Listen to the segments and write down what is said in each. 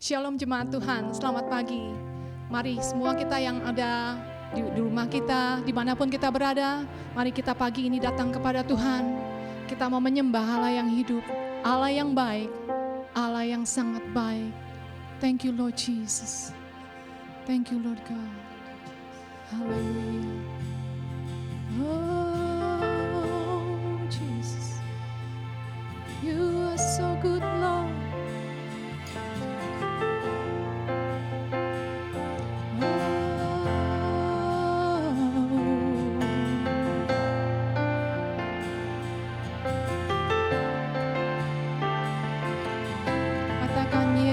Shalom jemaat Tuhan, selamat pagi. Mari semua kita yang ada di rumah kita, dimanapun kita berada, mari kita pagi ini datang kepada Tuhan. Kita mau menyembah Allah yang hidup, Allah yang baik, Allah yang sangat baik. Thank you Lord Jesus. Thank you Lord God. Hallelujah. Oh Jesus, you are so good Lord.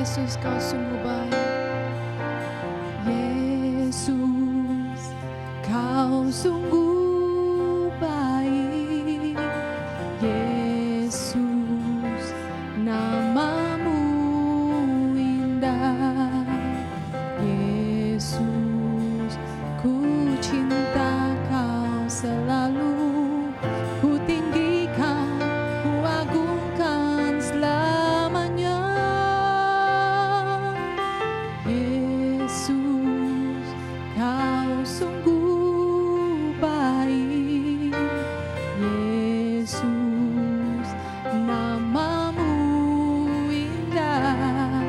Yesus, kau sungguh baik. Yesus, kau sungguh baik. Yesus, namamu indah. Yesus, ku cinta kau selalu. Ku tinggikan, ku agungkan selamanya. Yesus, kau sungguh baik. Yesus, namamu indah.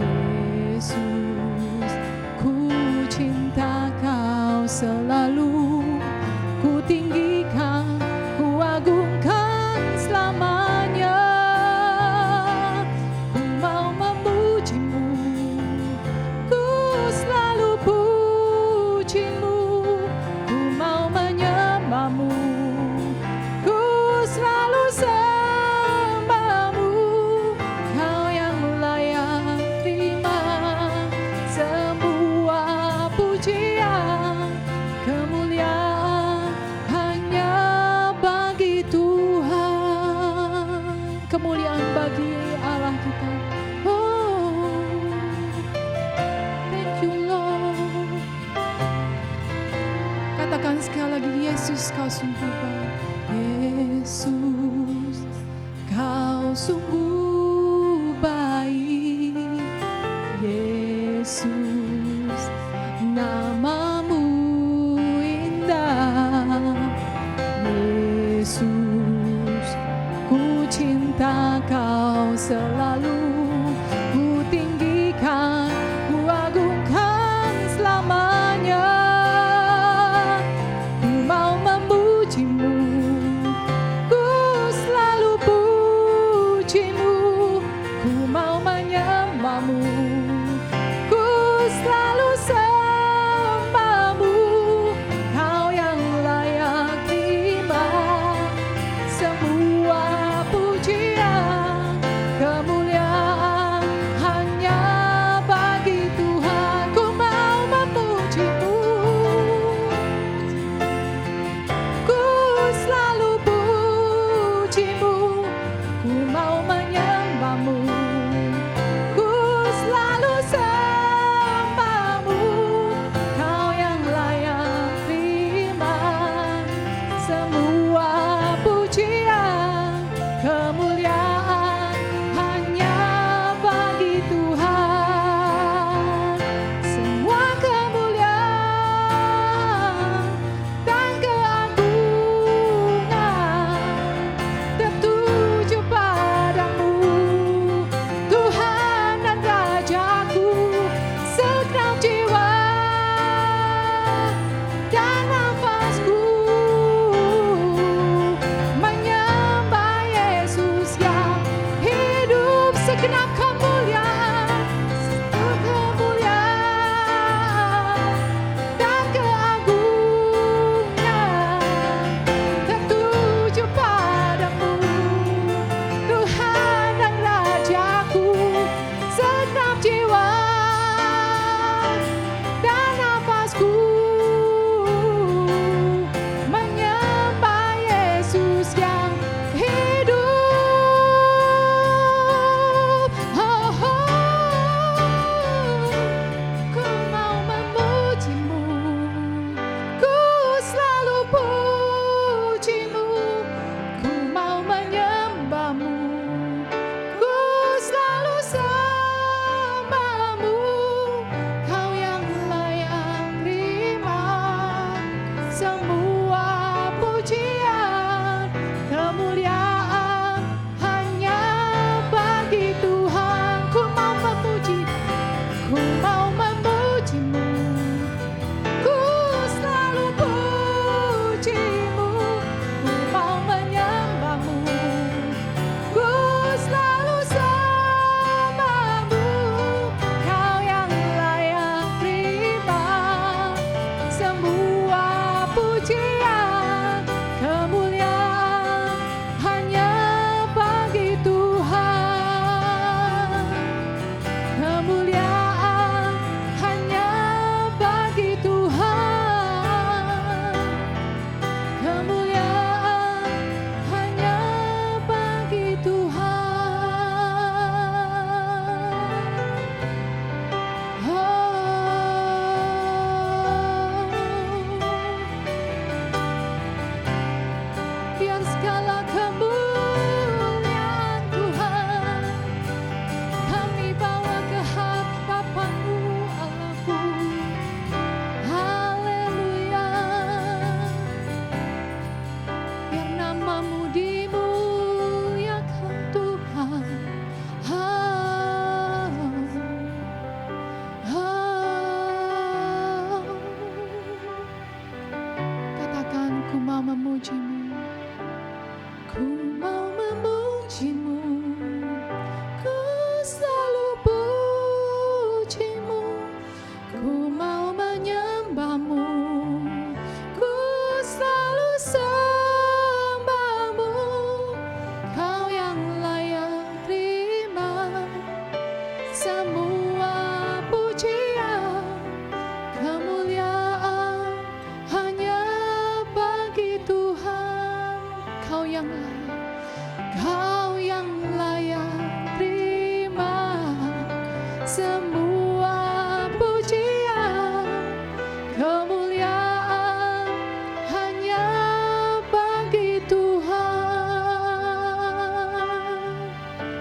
Yesus, ku cinta kau selalu. Ku tinggikan, ku agungkan selamanya. Ku mau memujimu, ku selalu pujimu. Ku mau menyembahmu, ku selalu sembahmu. Kau yang layak terima semua pujian, kemuliaan hanya bagi Tuhan. Kemuliaan bagi Allah kita. Oh, thank you Lord. Katakan sekali lagi, Yesus kau sungguh baik. Yesus, kau sungguh baik. Yesus, namamu indah. Yesus, ku cinta kau selalu. Ku tinggikan, ku agungkan selamanya. Ku mau memujimu, ku selalu pujimu. Ku mau menyembahmu, ku selalu sembahmu. Kau yang layak terima semua pujian, kemuliaan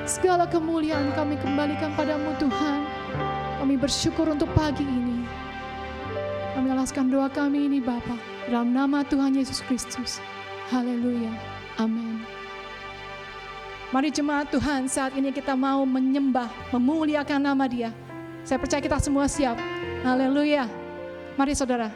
Segala kemuliaan kami kembalikan padamu Tuhan. Kami bersyukur untuk pagi ini. Kami alaskan doa kami ini Bapa, dalam nama Tuhan Yesus Kristus. Haleluya. Amin. Mari jemaat Tuhan, saat ini kita mau menyembah, memuliakan nama Dia. Saya percaya kita semua siap. Haleluya. Mari saudara.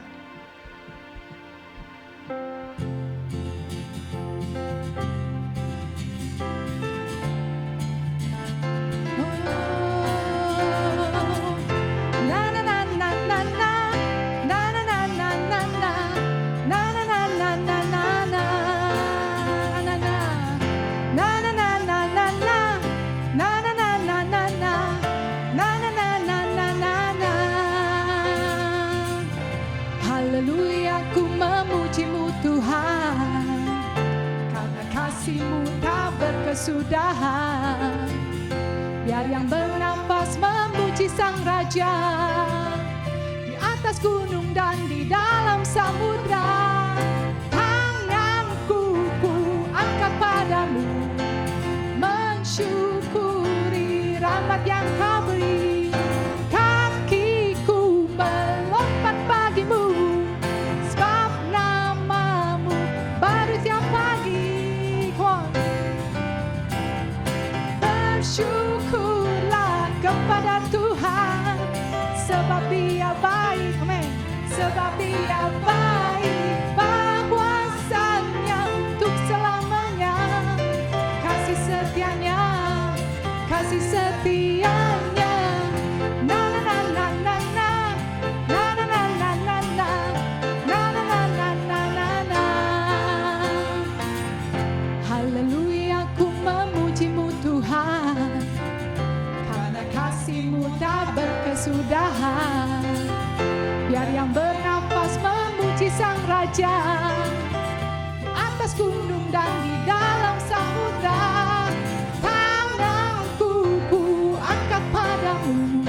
Haleluya, ku memuji-Mu Tuhan, karena kasih-Mu tak berkesudahan. Biar yang bernafas memuji Sang Raja, di atas gunung dan di dalam samudra. Tanganku ku angkat padamu, mensyukuri rahmat yang Kau beri. Kakiku melompat bagimu, sebab namamu baru tiap pagi. Bersyukurlah kepada Tuhan, sebab Dia baik. Amin. Sebab Dia baik, bahwasanya untuk selamanya. Kasih setianya, kasih setianya. Na na na na na na, na na na na na na, na na na na na na na. Haleluya, ku memuji-Mu Tuhan, karena kasih-Mu tak berkesudahan. Biar yang bernafas memuji Sang Raja, di atas gunung dan di dalam samudra. Tanganku ku angkat padamu,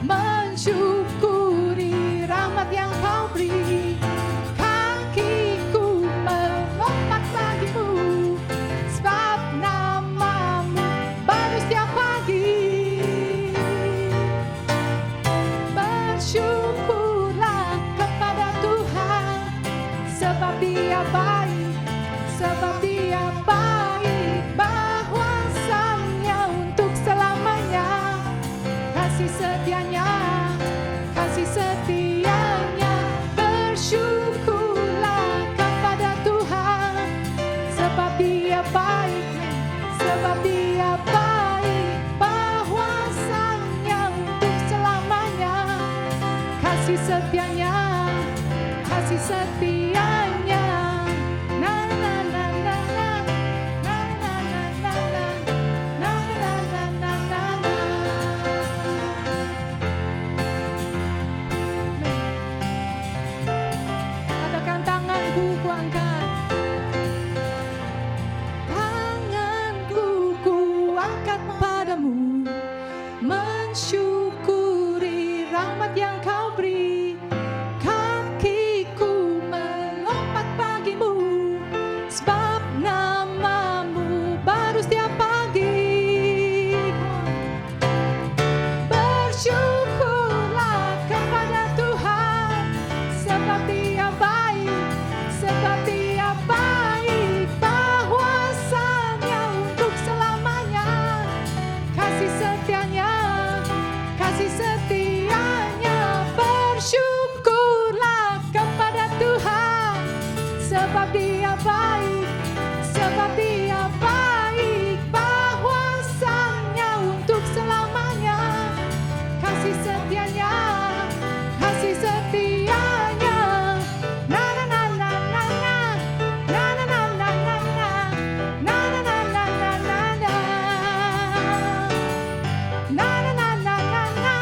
mensyukuri rahmat yang Kau beri. Kakiku melompat bagimu, sebab namamu baru setiap pagi. Bersyukurlah kepada Tuhan, sebab Dia baik, sebab Dia baik, bahwasanya untuk selamanya. Kasih setianya, kasih setianya. Bersyukurlah kepada Tuhan, sebab Dia baik, sebab Dia baik, bahwasanya untuk selamanya. Kasih setianya, kasih setianya. Na na na na na, na na na na na, na na na na na na. Katakan, tanganku ku angkat, tanganku ku angkat padamu, mensyukuri rahmat yang Kau beri. Kakiku melompat bagimu, sebab namamu baru setiap pagi. Bersyukurlah kepada Tuhan, sebab Dia baik, sebab Dia baik, bahwasanya untuk selamanya. Kasih setianya, kasih setianya. Bersyukurlah kepada Tuhan, sebab Dia baik, sebab Dia baik, bahwasanya untuk selamanya. Kasih setianya, kasih setianya. Na na na na na na, na na na na na na, na na na na na na na. Na na na na na na,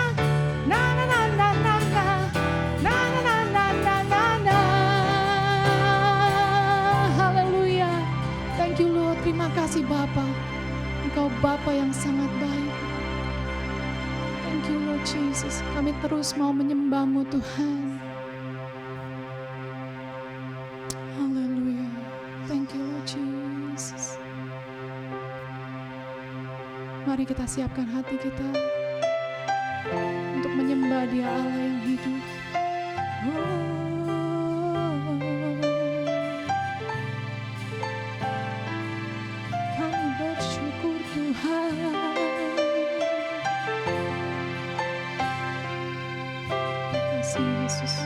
na na na na na na, na na na na na na na. Haleluya. Thank you Lord, terima kasih Bapa. Engkau Bapa yang sangat baik. Thank you Lord Jesus. Kami terus mau menyembah-Mu Tuhan. Haleluya. Thank you Lord Jesus. Mari kita siapkan hati kita untuk menyembah Dia Allah yang hidup. Kami bersyukur Tuhan. Terima kasih Yesus.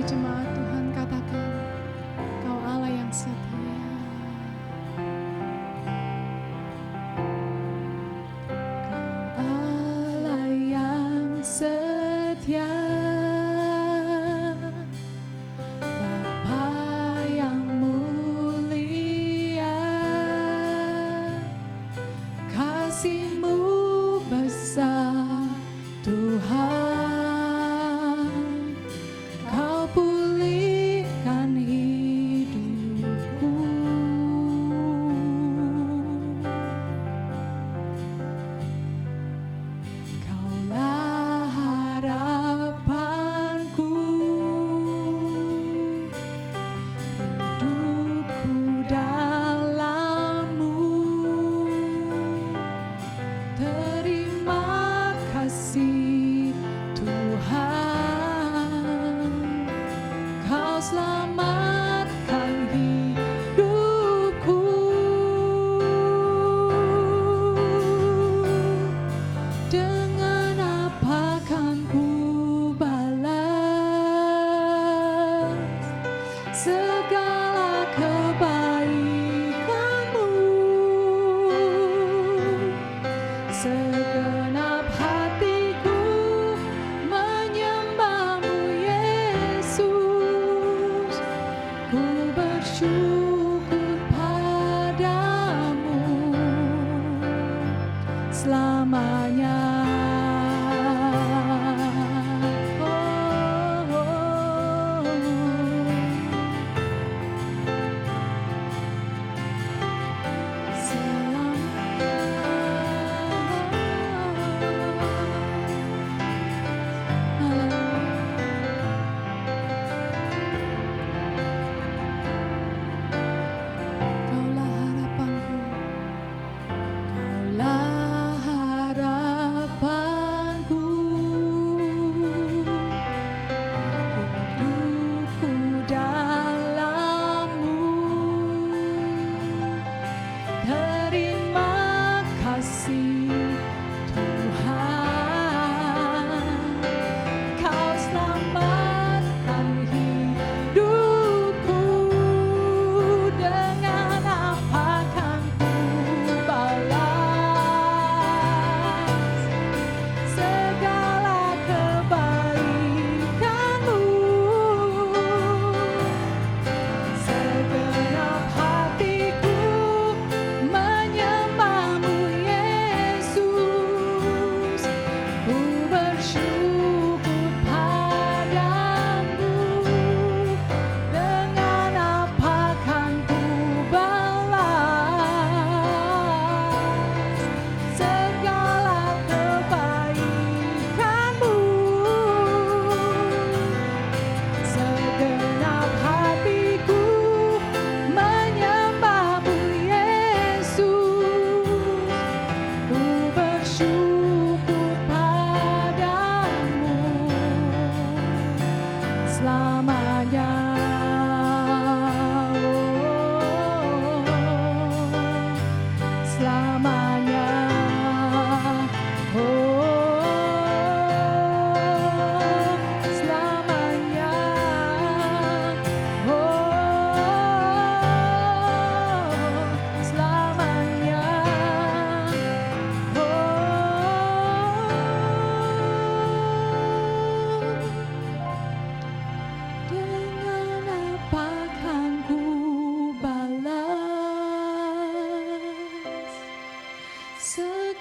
Jemaat Tuhan katakan, Kau Allah yang setia. Kau Allah yang setia, Bapa yang mulia, kasih-Mu besar Tuhan. Pulihkan hidupku, Kaulah harapanku, hidupku dalam-Mu. Terima kasih Tuhan, Kau selamatkan hidupku. Dengan apa kan ku balas segala kebaikan-Mu? Segenap hatiku menyembah-Mu, Yesus. Ku bersyukur padamu selamanya.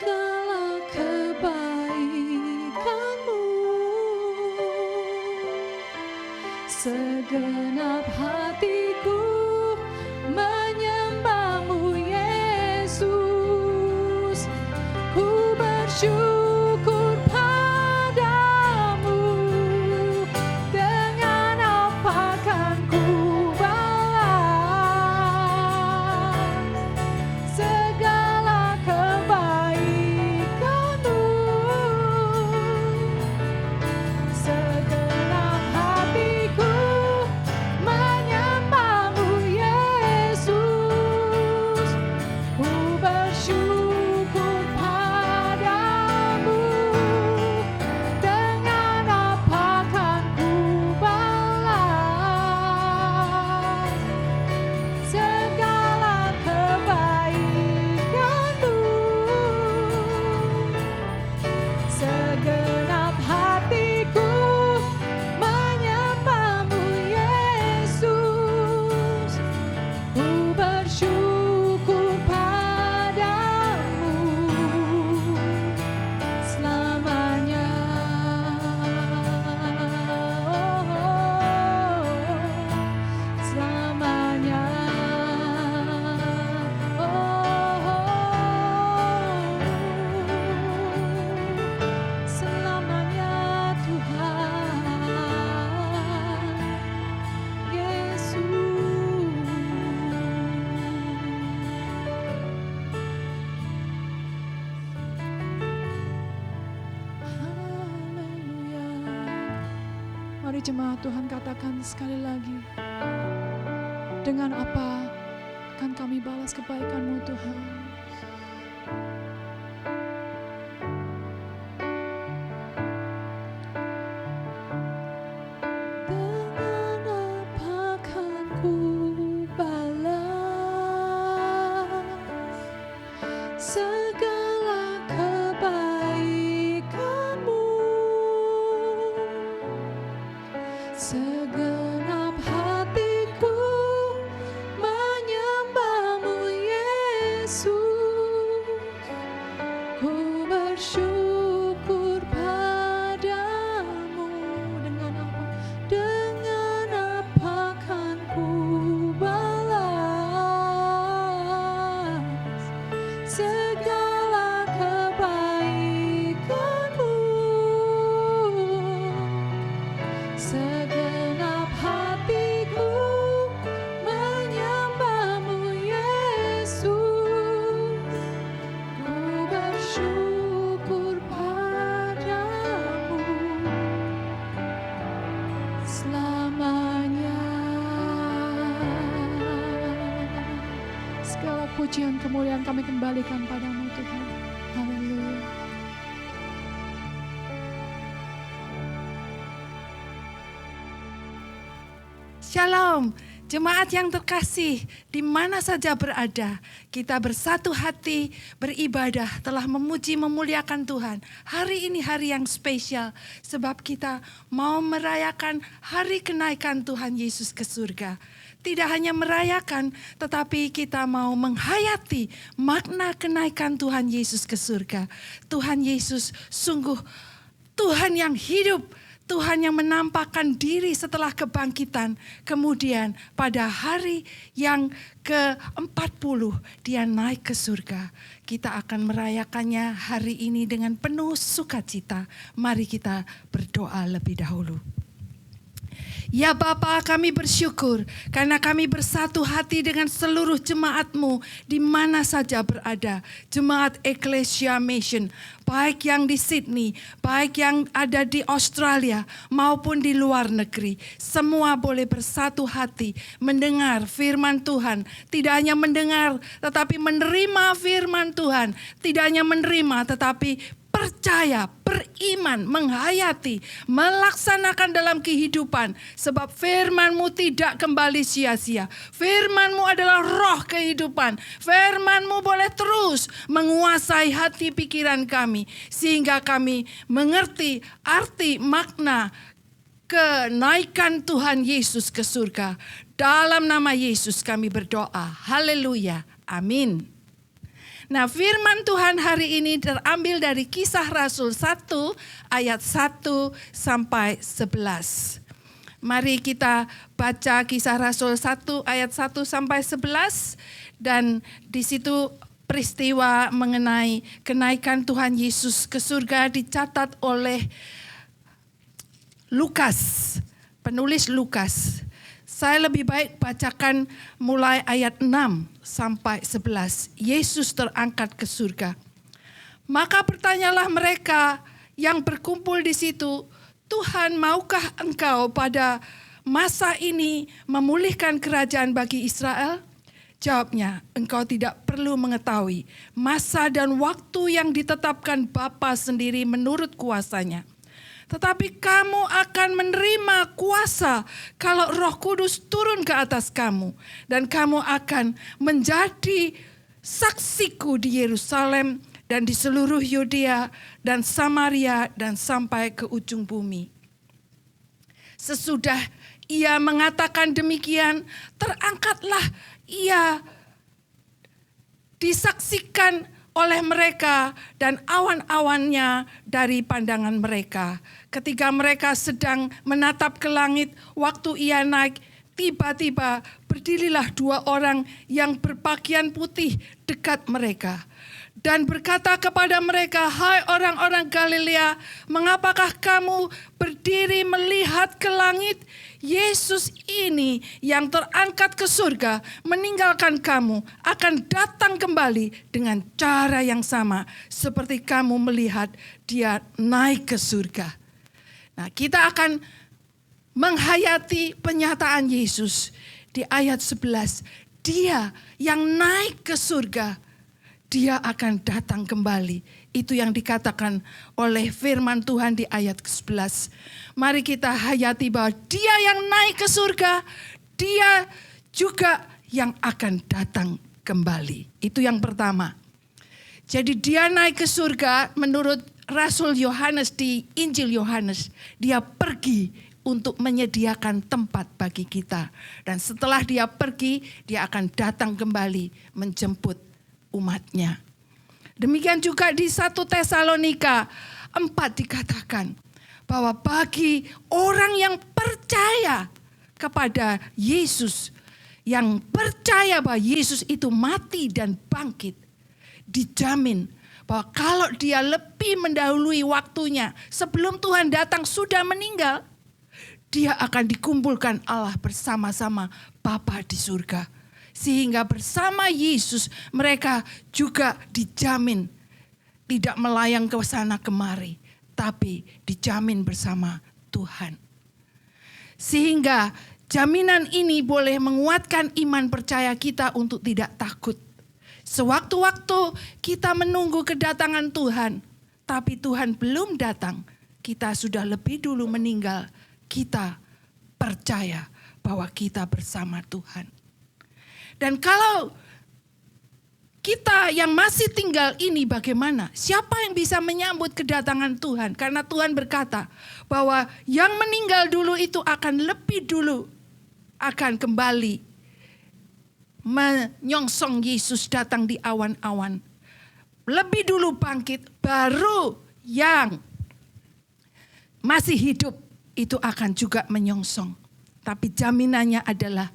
segala kebaikan-Mu. Segenap hatiku menyembah-Mu, Yesus. Ku bersyukur padamu. Dengan apa kan ku balas segala kebaikan-Mu. Segenap hatiku menyembah-Mu, Yesus. Ku bersyukur padamu. Dengan apa kan ku balas segala kebaikan-Mu. Segenap hatiku menyembah-Mu, Yesus. Ku bersyukur padamu selamanya. Selamanya. Selamanya Tuhan Yesus. Haleluya. Mari jemaat Tuhan katakan sekali lagi. Dengan apa akan kami balas kebaikan-Mu, Tuhan? Dengan apa kan ku balas segala kebaikan-Mu. Segenap hatiku menyembah-Mu, Yesus. Ku bersyukur padamu. Dengan apa? Dengan apa kan ku balas segala kebaikan-Mu. Segenap hatiku menyembah-Mu, Yesus. Ku bersyukur padamu selamanya. Segala pujian kemuliaan kami kembalikan padamu, Tuhan. Haleluya. Shalom, jemaat yang terkasih, di mana saja berada, kita bersatu hati beribadah telah memuji memuliakan Tuhan. Hari ini hari yang spesial, sebab kita mau merayakan hari kenaikan Tuhan Yesus ke surga. Tidak hanya merayakan, tetapi kita mau menghayati makna kenaikan Tuhan Yesus ke surga. Tuhan Yesus sungguh Tuhan yang hidup, Tuhan yang menampakkan diri setelah kebangkitan. Kemudian pada hari yang ke-40 dia naik ke surga. Kita akan merayakannya hari ini dengan penuh sukacita. Mari kita berdoa lebih dahulu. Ya Bapa, kami bersyukur karena kami bersatu hati dengan seluruh jemaat-Mu di mana saja berada. Jemaat Ecclesia Mission, baik yang di Sydney, baik yang ada di Australia maupun di luar negeri. Semua boleh bersatu hati mendengar firman Tuhan. Tidak hanya mendengar tetapi menerima firman Tuhan. Tidak hanya menerima tetapi percaya, beriman, menghayati, melaksanakan dalam kehidupan. Sebab firman-Mu tidak kembali sia-sia. Firman-Mu adalah roh kehidupan. Firman-Mu boleh terus menguasai hati pikiran kami. Sehingga kami mengerti arti makna kenaikan Tuhan Yesus ke surga. Dalam nama Yesus kami berdoa. Haleluya. Amin. Nah, firman Tuhan hari ini terambil dari Kisah Rasul 1 ayat 1 sampai 11. Mari kita baca Kisah Rasul 1 ayat 1 sampai 11 dan di situ peristiwa mengenai kenaikan Tuhan Yesus ke surga dicatat oleh Lukas, penulis Lukas. Saya lebih baik bacakan mulai ayat 6 sampai 11. Yesus terangkat ke surga. Maka bertanyalah mereka yang berkumpul di situ, Tuhan, maukah engkau pada masa ini memulihkan kerajaan bagi Israel? Jawabnya, engkau tidak perlu mengetahui masa dan waktu yang ditetapkan Bapa sendiri menurut kuasanya. Tetapi kamu akan menerima kuasa kalau Roh Kudus turun ke atas kamu. Dan kamu akan menjadi saksiku di Yerusalem dan di seluruh Yudea dan Samaria dan sampai ke ujung bumi. Sesudah ia mengatakan demikian, terangkatlah ia disaksikan oleh mereka dan awan-awannya dari pandangan mereka. Ketika mereka sedang menatap ke langit, waktu ia naik, tiba-tiba berdirilah 2 orang yang berpakaian putih dekat mereka. Dan berkata kepada mereka, hai orang-orang Galilea, mengapakah kamu berdiri melihat ke langit? Yesus ini yang terangkat ke surga, meninggalkan kamu, akan datang kembali dengan cara yang sama seperti kamu melihat dia naik ke surga. Nah, kita akan menghayati penyataan Yesus di ayat 11. Dia yang naik ke surga, dia akan datang kembali. Itu yang dikatakan oleh firman Tuhan di ayat ke-11. Mari kita hayati bahwa dia yang naik ke surga, dia juga yang akan datang kembali. Itu yang pertama. Jadi dia naik ke surga menurut Rasul Yohanes di Injil Yohanes. Dia pergi untuk menyediakan tempat bagi kita. Dan setelah dia pergi, dia akan datang kembali menjemput umatnya. Demikian juga di 1 Tesalonika 4 dikatakan bahwa bagi orang yang percaya kepada Yesus, yang percaya bahwa Yesus itu mati dan bangkit, dijamin bahwa kalau dia lebih mendahului waktunya, sebelum Tuhan datang sudah meninggal, dia akan dikumpulkan Allah bersama-sama Bapa di surga. Sehingga bersama Yesus mereka juga dijamin tidak melayang ke sana kemari, tapi dijamin bersama Tuhan. Sehingga jaminan ini boleh menguatkan iman percaya kita untuk tidak takut. Sewaktu-waktu kita menunggu kedatangan Tuhan, tapi Tuhan belum datang, kita sudah lebih dulu meninggal, kita percaya bahwa kita bersama Tuhan. Dan kalau kita yang masih tinggal ini bagaimana? Siapa yang bisa menyambut kedatangan Tuhan? Karena Tuhan berkata bahwa yang meninggal dulu itu akan lebih dulu akan kembali menyongsong Yesus datang di awan-awan. Lebih dulu bangkit, baru yang masih hidup itu akan juga menyongsong. Tapi jaminannya adalah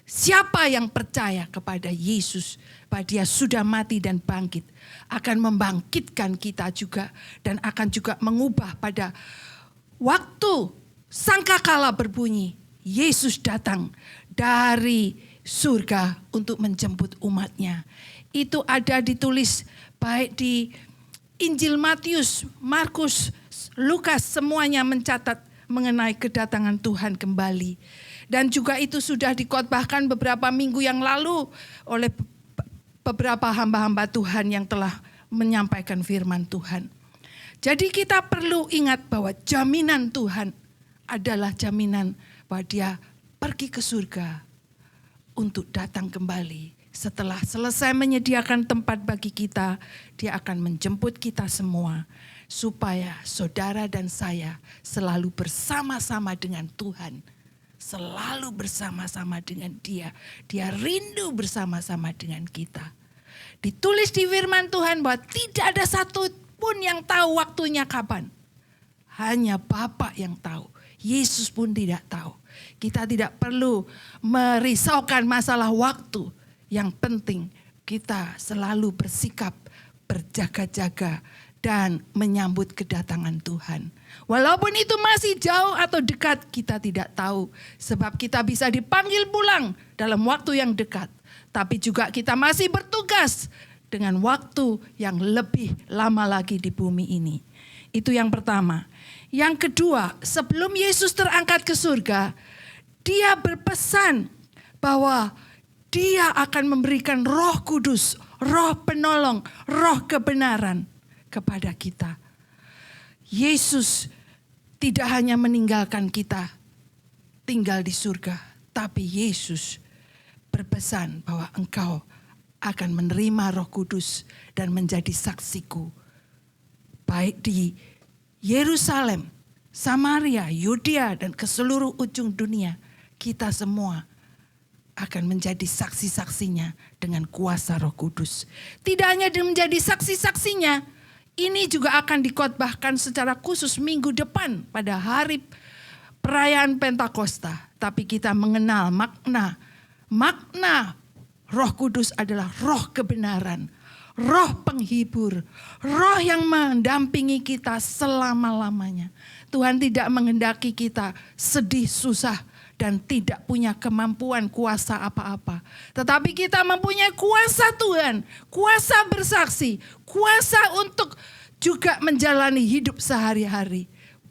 siapa yang percaya kepada Yesus, bahwa dia sudah mati dan bangkit, akan membangkitkan kita juga dan akan juga mengubah pada waktu sangkakala berbunyi, Yesus datang dari surga untuk menjemput umatnya. Itu ada ditulis baik di Injil Matius, Markus, Lukas, semuanya mencatat mengenai kedatangan Tuhan kembali. Dan juga itu sudah dikhotbahkan beberapa minggu yang lalu oleh beberapa hamba-hamba Tuhan yang telah menyampaikan firman Tuhan. Jadi kita perlu ingat bahwa jaminan Tuhan adalah jaminan bahwa dia pergi ke surga untuk datang kembali. Setelah selesai menyediakan tempat bagi kita, dia akan menjemput kita semua. Supaya saudara dan saya selalu bersama-sama dengan Tuhan. Selalu bersama-sama dengan dia. Dia rindu bersama-sama dengan kita. Ditulis di firman Tuhan bahwa tidak ada satu pun yang tahu waktunya kapan. Hanya Bapa yang tahu. Yesus pun tidak tahu. Kita tidak perlu merisaukan masalah waktu. Yang penting kita selalu bersikap berjaga-jaga dan menyambut kedatangan Tuhan. Walaupun itu masih jauh atau dekat, kita tidak tahu. Sebab kita bisa dipanggil pulang dalam waktu yang dekat. Tapi juga kita masih bertugas dengan waktu yang lebih lama lagi di bumi ini. Itu yang pertama. Yang kedua, sebelum Yesus terangkat ke surga, dia berpesan bahwa dia akan memberikan Roh Kudus, Roh penolong, Roh kebenaran kepada kita. Yesus tidak hanya meninggalkan kita tinggal di surga, tapi Yesus berpesan bahwa engkau akan menerima Roh Kudus dan menjadi saksiku. Baik di Yerusalem, Samaria, Yudea, dan ke seluruh ujung dunia. Kita semua akan menjadi saksi-saksinya dengan kuasa Roh Kudus. Tidak hanya menjadi saksi-saksinya, ini juga akan dikhotbahkan secara khusus minggu depan pada hari perayaan Pentakosta. Tapi kita mengenal makna Roh Kudus adalah roh kebenaran, roh penghibur, roh yang mendampingi kita selama-lamanya. Tuhan tidak menghendaki kita sedih, susah, dan tidak punya kemampuan kuasa apa-apa. Tetapi kita mempunyai kuasa Tuhan, kuasa bersaksi, kuasa untuk juga menjalani hidup sehari-hari.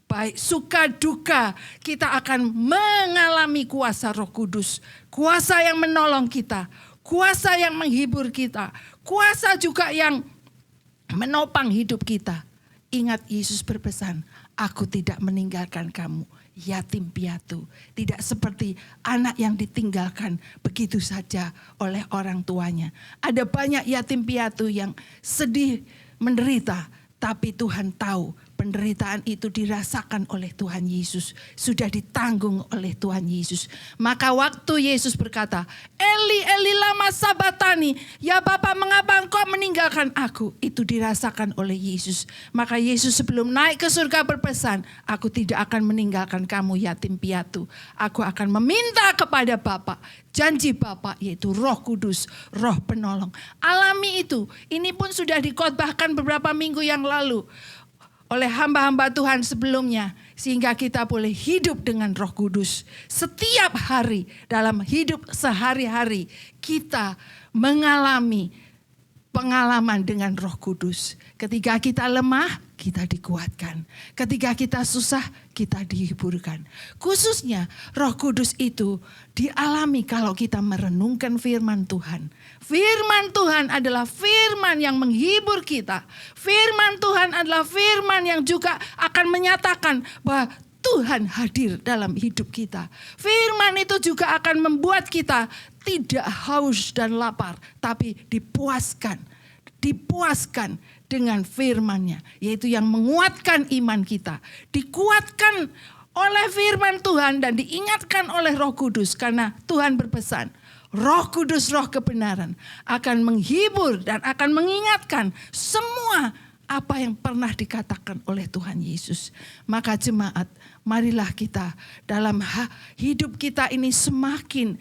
Baik suka duka, kita akan mengalami kuasa Roh Kudus. Kuasa yang menolong kita, kuasa yang menghibur kita, kuasa juga yang menopang hidup kita. Ingat Yesus berpesan, aku tidak meninggalkan kamu yatim piatu. Tidak seperti anak yang ditinggalkan begitu saja oleh orang tuanya. Ada banyak yatim piatu yang sedih, menderita. Tapi Tuhan tahu penderitaan itu dirasakan oleh Tuhan Yesus. Sudah ditanggung oleh Tuhan Yesus. Maka waktu Yesus berkata, Eli, Eli lama sabatani. Ya Bapa, mengapa engkau meninggalkan aku? Itu dirasakan oleh Yesus. Maka Yesus sebelum naik ke surga berpesan, aku tidak akan meninggalkan kamu yatim piatu. Aku akan meminta kepada Bapa. Janji Bapa yaitu Roh Kudus, Roh penolong. Alami itu. Ini pun sudah dikhotbahkan beberapa minggu yang lalu oleh hamba-hamba Tuhan sebelumnya. Sehingga kita boleh hidup dengan Roh Kudus. Setiap hari dalam hidup sehari-hari kita mengalami pengalaman dengan Roh Kudus. Ketika kita lemah, kita dikuatkan. Ketika kita susah, kita dihiburkan. Khususnya Roh Kudus itu dialami kalau kita merenungkan firman Tuhan. Firman Tuhan adalah firman yang menghibur kita. Firman Tuhan adalah firman yang juga akan menyatakan bahwa Tuhan hadir dalam hidup kita. Firman itu juga akan membuat kita tidak haus dan lapar, tapi dipuaskan dengan firman-Nya, yaitu yang menguatkan iman kita. Dikuatkan oleh firman Tuhan dan diingatkan oleh Roh Kudus, karena Tuhan berpesan, Roh Kudus, Roh kebenaran akan menghibur dan akan mengingatkan semua apa yang pernah dikatakan oleh Tuhan Yesus. Maka jemaat, marilah kita dalam hidup kita ini semakin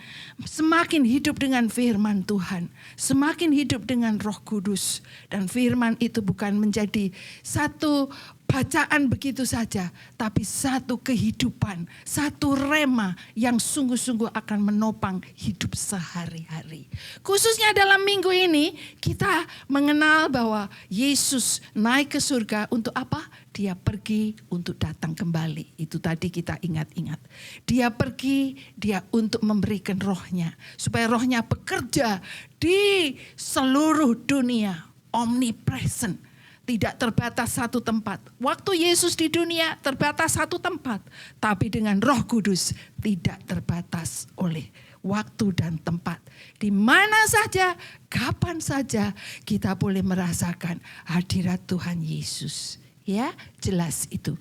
hidup dengan firman Tuhan. Semakin hidup dengan Roh Kudus. Dan firman itu bukan menjadi satu bacaan begitu saja, tapi satu kehidupan, satu rema yang sungguh-sungguh akan menopang hidup sehari-hari. Khususnya dalam minggu ini kita mengenal bahwa Yesus naik ke surga untuk apa? Dia pergi untuk datang kembali. Itu tadi kita ingat-ingat. Dia pergi, dia untuk memberikan rohnya. Supaya rohnya bekerja di seluruh dunia. Omnipresent. Tidak terbatas satu tempat. Waktu Yesus di dunia terbatas satu tempat. Tapi dengan Roh Kudus tidak terbatas oleh waktu dan tempat. Di mana saja, kapan saja kita boleh merasakan hadirat Tuhan Yesus. Ya, jelas itu.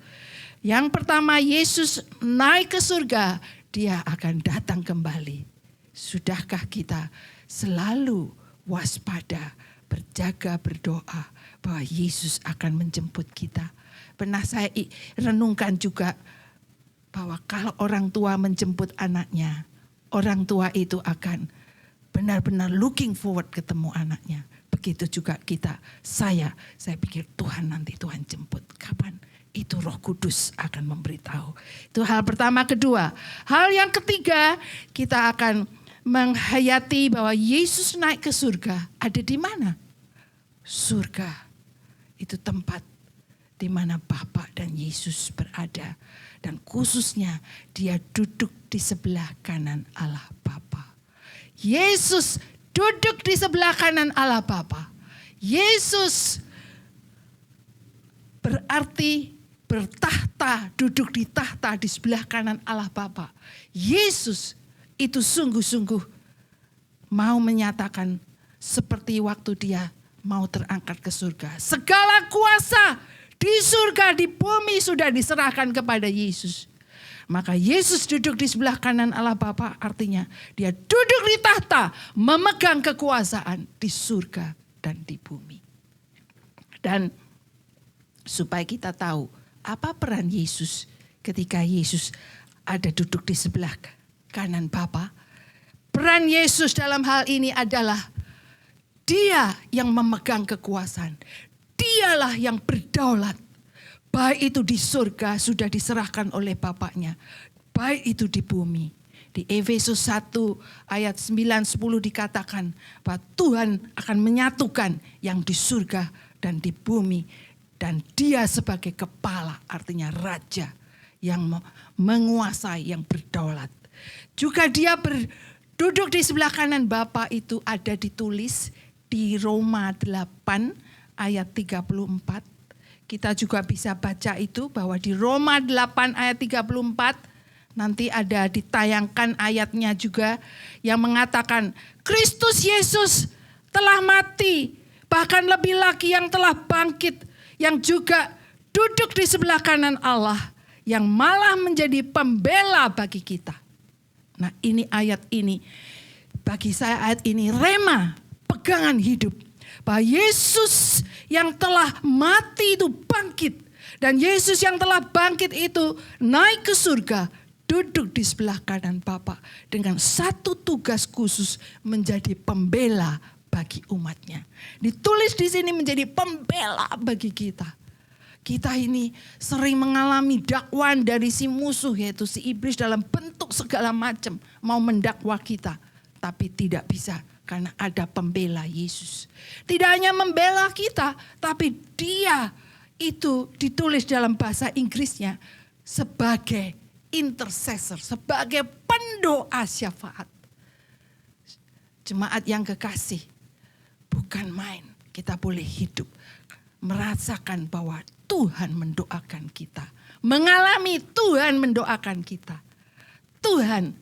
Yang pertama, Yesus naik ke surga, dia akan datang kembali. Sudahkah kita selalu waspada, berjaga berdoa bahwa Yesus akan menjemput kita. Pernah saya renungkan juga bahwa kalau orang tua menjemput anaknya, orang tua itu akan benar-benar looking forward ketemu anaknya. Begitu juga kita, saya pikir Tuhan nanti Tuhan jemput. Kapan? Itu Roh Kudus akan memberitahu. Itu hal pertama. Kedua, hal yang ketiga, kita akan menghayati bahwa Yesus naik ke surga. Ada di mana? Surga itu tempat di mana Bapa dan Yesus berada. Dan khususnya dia duduk di sebelah kanan Allah Bapa. Yesus duduk di sebelah kanan Allah Bapa. Yesus berarti bertahta, duduk di tahta di sebelah kanan Allah Bapa. Yesus itu sungguh-sungguh mau menyatakan seperti waktu dia mau terangkat ke surga. Segala kuasa di surga, di bumi sudah diserahkan kepada Yesus. Maka Yesus duduk di sebelah kanan Allah Bapa, artinya dia duduk di tahta, memegang kekuasaan di surga dan di bumi. Dan supaya kita tahu apa peran Yesus ketika Yesus ada duduk di sebelah kanan Bapa. Peran Yesus dalam hal ini adalah dia yang memegang kekuasaan. Dialah yang berdaulat. Baik itu di surga sudah diserahkan oleh Bapaknya. Baik itu di bumi. Di Efesus 1 ayat 9-10 dikatakan bahwa Tuhan akan menyatukan yang di surga dan di bumi. Dan dia sebagai kepala, artinya raja yang menguasai, yang berdaulat. Juga dia duduk di sebelah kanan Bapa itu ada ditulis di Roma 8 ayat 34. Kita juga bisa baca itu bahwa di Roma 8 ayat 34 nanti ada ditayangkan ayatnya juga yang mengatakan Kristus Yesus telah mati, bahkan lebih lagi yang telah bangkit, yang juga duduk di sebelah kanan Allah, yang malah menjadi pembela bagi kita. Nah ini ayat ini, bagi saya ayat ini rema, pegangan hidup. Bahwa Yesus yang telah mati itu bangkit. Dan Yesus yang telah bangkit itu naik ke surga, duduk di sebelah kanan Bapa dengan satu tugas khusus menjadi pembela bagi umatnya. Ditulis di sini menjadi pembela bagi kita. Kita ini sering mengalami dakwaan dari si musuh, yaitu si iblis dalam bentuk segala macam mau mendakwa kita. Tapi tidak bisa karena ada pembela Yesus. Tidak hanya membela kita, tapi dia itu ditulis dalam bahasa Inggrisnya sebagai intercessor, sebagai pendoa syafaat. Jemaat yang kekasih, bukan main. Kita boleh hidup merasakan bahwa Tuhan mendoakan kita. Mengalami Tuhan mendoakan kita. Tuhan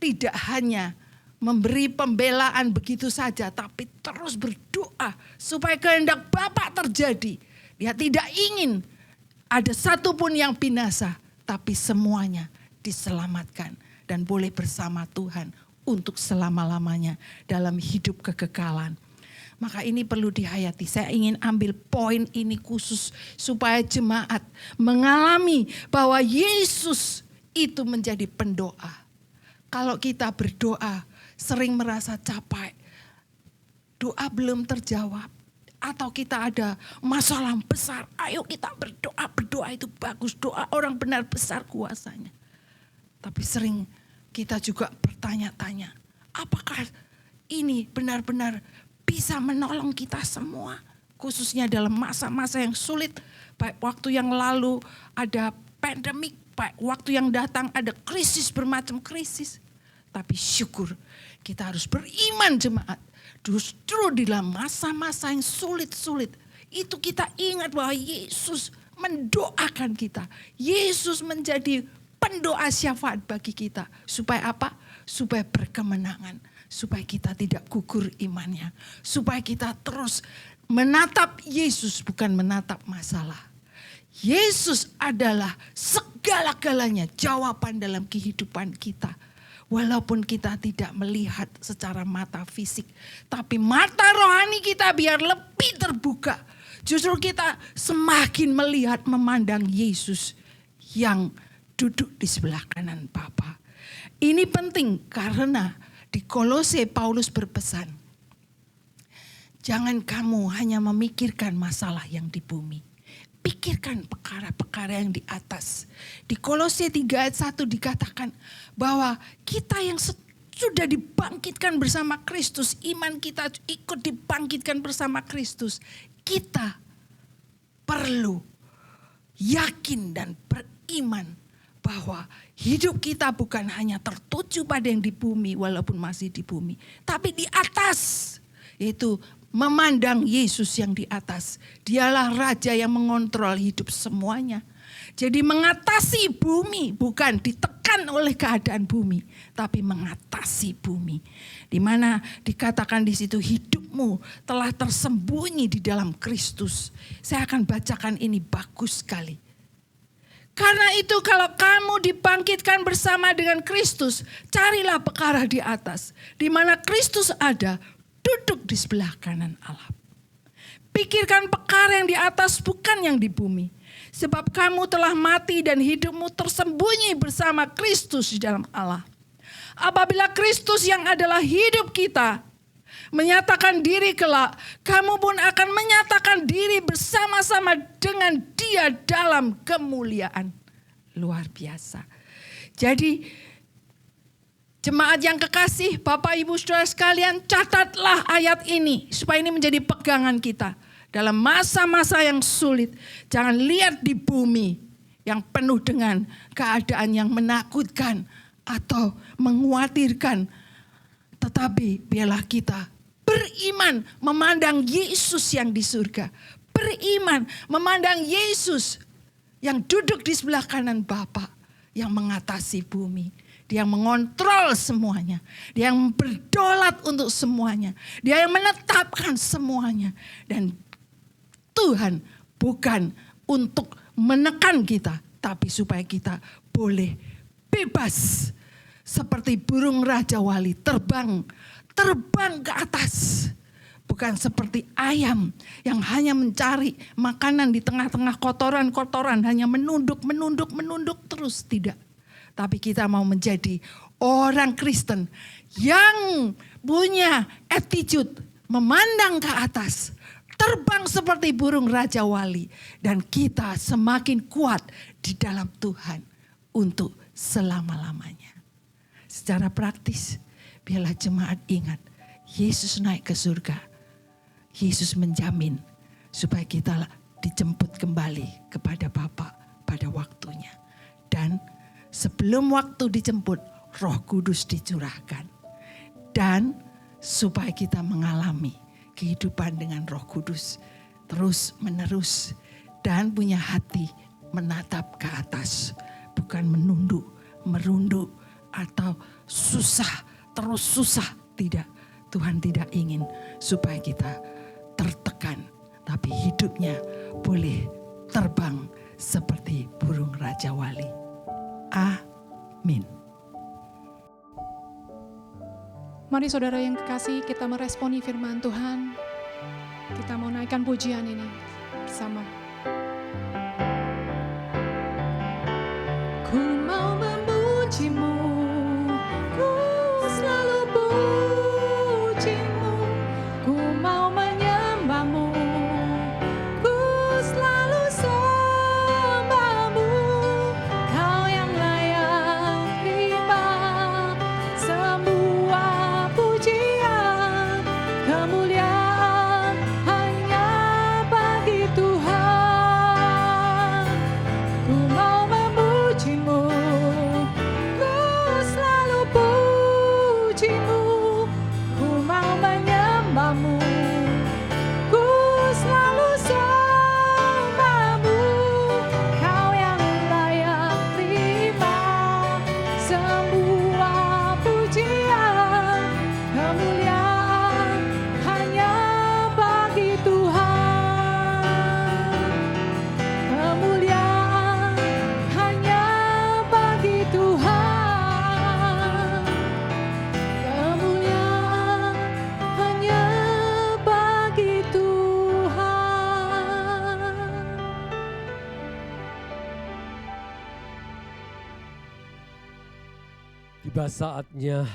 tidak hanya memberi pembelaan begitu saja, tapi terus berdoa supaya kehendak Bapa terjadi. Dia tidak ingin ada satupun yang binasa, tapi semuanya diselamatkan dan boleh bersama Tuhan untuk selama-lamanya dalam hidup kekekalan. Maka ini perlu dihayati. Saya ingin ambil poin ini khusus supaya jemaat mengalami bahwa Yesus itu menjadi pendoa. Kalau kita berdoa sering merasa capek, doa belum terjawab, atau kita ada masalah besar, ayo kita berdoa. Berdoa itu bagus, doa orang benar besar kuasanya. Tapi sering kita juga bertanya-tanya, apakah ini benar-benar bisa menolong kita semua? Khususnya dalam masa-masa yang sulit, baik waktu yang lalu ada pandemik, baik waktu yang datang ada krisis, bermacam krisis. Tapi syukur kita harus beriman jemaat. Justru di dalam masa-masa yang sulit-sulit itu kita ingat bahwa Yesus mendoakan kita. Yesus menjadi pendoa syafaat bagi kita. Supaya apa? Supaya berkemenangan. Supaya kita tidak gugur imannya. Supaya kita terus menatap Yesus bukan menatap masalah. Yesus adalah segala-galanya jawaban dalam kehidupan kita. Walaupun kita tidak melihat secara mata fisik, tapi mata rohani kita biar lebih terbuka. Justru kita semakin melihat, memandang Yesus yang duduk di sebelah kanan Bapa. Ini penting karena di Kolose Paulus berpesan, jangan kamu hanya memikirkan masalah yang di bumi. Pikirkan perkara-perkara yang di atas. Di Kolose 3 ayat 1 dikatakan bahwa kita yang sudah dibangkitkan bersama Kristus, iman kita ikut dibangkitkan bersama Kristus. Kita perlu yakin dan beriman bahwa hidup kita bukan hanya tertuju pada yang di bumi walaupun masih di bumi, tapi di atas, yaitu memandang Yesus yang di atas. Dialah Raja yang mengontrol hidup semuanya. Jadi mengatasi bumi, bukan ditekan oleh keadaan bumi, tapi mengatasi bumi. Di mana dikatakan di situ hidupmu telah tersembunyi di dalam Kristus. Saya akan bacakan ini, bagus sekali. Karena itu kalau kamu dibangkitkan bersama dengan Kristus, carilah perkara di atas, di mana Kristus ada, duduk di sebelah kanan Allah. Pikirkan perkara yang di atas, bukan yang di bumi. Sebab kamu telah mati dan hidupmu tersembunyi bersama Kristus di dalam Allah. Apabila Kristus yang adalah hidup kita menyatakan diri kelak, kamu pun akan menyatakan diri bersama-sama dengan Dia dalam kemuliaan. Luar biasa. Jadi jemaat yang kekasih, Bapak Ibu Saudara sekalian, catatlah ayat ini supaya ini menjadi pegangan kita dalam masa-masa yang sulit. Jangan lihat di bumi yang penuh dengan keadaan yang menakutkan atau mengkhawatirkan, tetapi biarlah kita beriman memandang Yesus yang di surga. Beriman memandang Yesus yang duduk di sebelah kanan Bapa, yang mengatasi bumi. Dia yang mengontrol semuanya. Dia yang berdolat untuk semuanya. Dia yang menetapkan semuanya. Dan Tuhan bukan untuk menekan kita, tapi supaya kita boleh bebas. Seperti burung Raja Wali terbang ke atas. Bukan seperti ayam yang hanya mencari makanan di tengah-tengah kotoran-kotoran. Hanya menunduk terus, tidak. Tapi kita mau menjadi orang Kristen yang punya attitude, memandang ke atas. Terbang seperti burung Raja Wali. Dan kita semakin kuat di dalam Tuhan untuk selama-lamanya. Secara praktis, biarlah jemaat ingat, Yesus naik ke surga. Yesus menjamin supaya kita dijemput kembali kepada Bapa pada waktunya. Dan sebelum waktu dijemput, Roh Kudus dicurahkan. Dan supaya kita mengalami kehidupan dengan Roh Kudus terus menerus. Dan punya hati menatap ke atas. Bukan menunduk, merunduk, atau susah, terus susah. Tidak, Tuhan tidak ingin supaya kita tertekan. Tapi hidupnya boleh terbang seperti burung Raja Wali. Amin. Mari saudara yang kekasih, kita meresponi firman Tuhan. Kita mau naikkan pujian ini bersama. Ku mau memujimu, ku selalu pujimu, ku mau menyembahmu, ku selalu sembahmu. Kau yang layak terima semua pujian, kemuliaan hanya bagi Tuhan. Tiba saatnya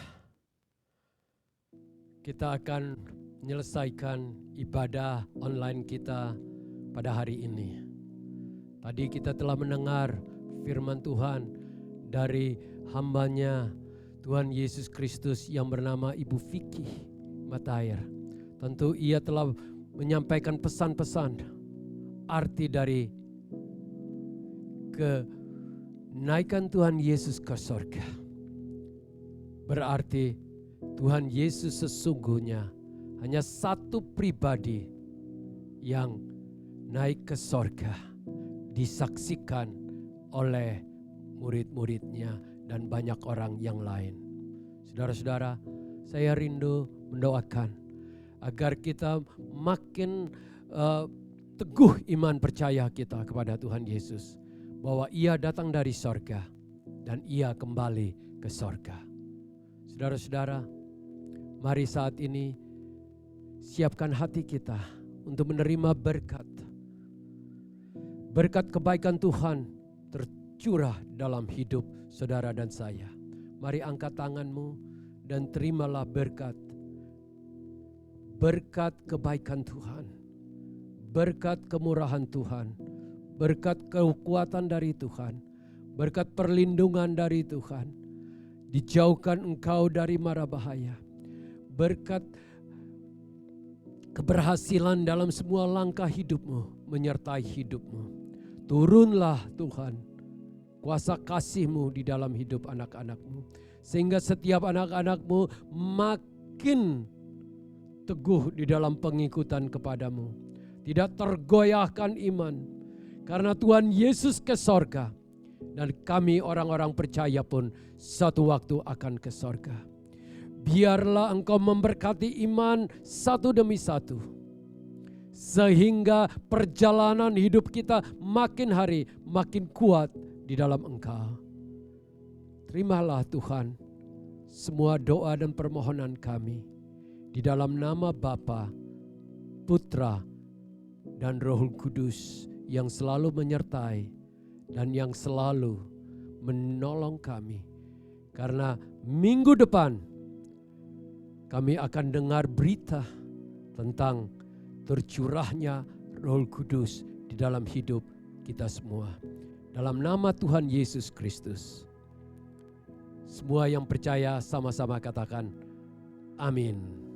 kita akan menyelesaikan ibadah online kita pada hari ini. Tadi kita telah mendengar firman Tuhan dari hambanya Tuhan Yesus Kristus yang bernama Ibu Vicky Matair. Tentu ia telah menyampaikan pesan-pesan arti dari kenaikan Tuhan Yesus ke surga. Berarti Tuhan Yesus sesungguhnya hanya satu pribadi yang naik ke sorga, disaksikan oleh murid-muridnya dan banyak orang yang lain. Saudara-saudara, saya rindu mendoakan agar kita makin teguh iman percaya kita kepada Tuhan Yesus, bahwa ia datang dari sorga dan ia kembali ke sorga. Saudara-saudara, mari saat ini siapkan hati kita untuk menerima berkat. Berkat kebaikan Tuhan tercurah dalam hidup saudara dan saya. Mari angkat tanganmu dan terimalah berkat. Berkat kebaikan Tuhan. Berkat kemurahan Tuhan. Berkat kekuatan dari Tuhan. Berkat perlindungan dari Tuhan. Dijauhkan engkau dari mara bahaya. Berkat keberhasilan dalam semua langkah hidupmu menyertai hidupmu. Turunlah Tuhan, kuasa kasih-Mu di dalam hidup anak-anak-Mu. Sehingga setiap anak-anak-Mu makin teguh di dalam pengikutan kepadamu. Tidak tergoyahkan iman. Karena Tuhan Yesus ke sorga. Dan kami orang-orang percaya pun satu waktu akan ke sorga. Biarlah Engkau memberkati iman satu demi satu. Sehingga perjalanan hidup kita makin hari makin kuat di dalam Engkau. Terimalah Tuhan semua doa dan permohonan kami. Di dalam nama Bapa, Putra, dan Roh Kudus yang selalu menyertai dan yang selalu menolong kami. Karena minggu depan kami akan dengar berita tentang tercurahnya Roh Kudus di dalam hidup kita semua. Dalam nama Tuhan Yesus Kristus. Semua yang percaya sama-sama katakan amin.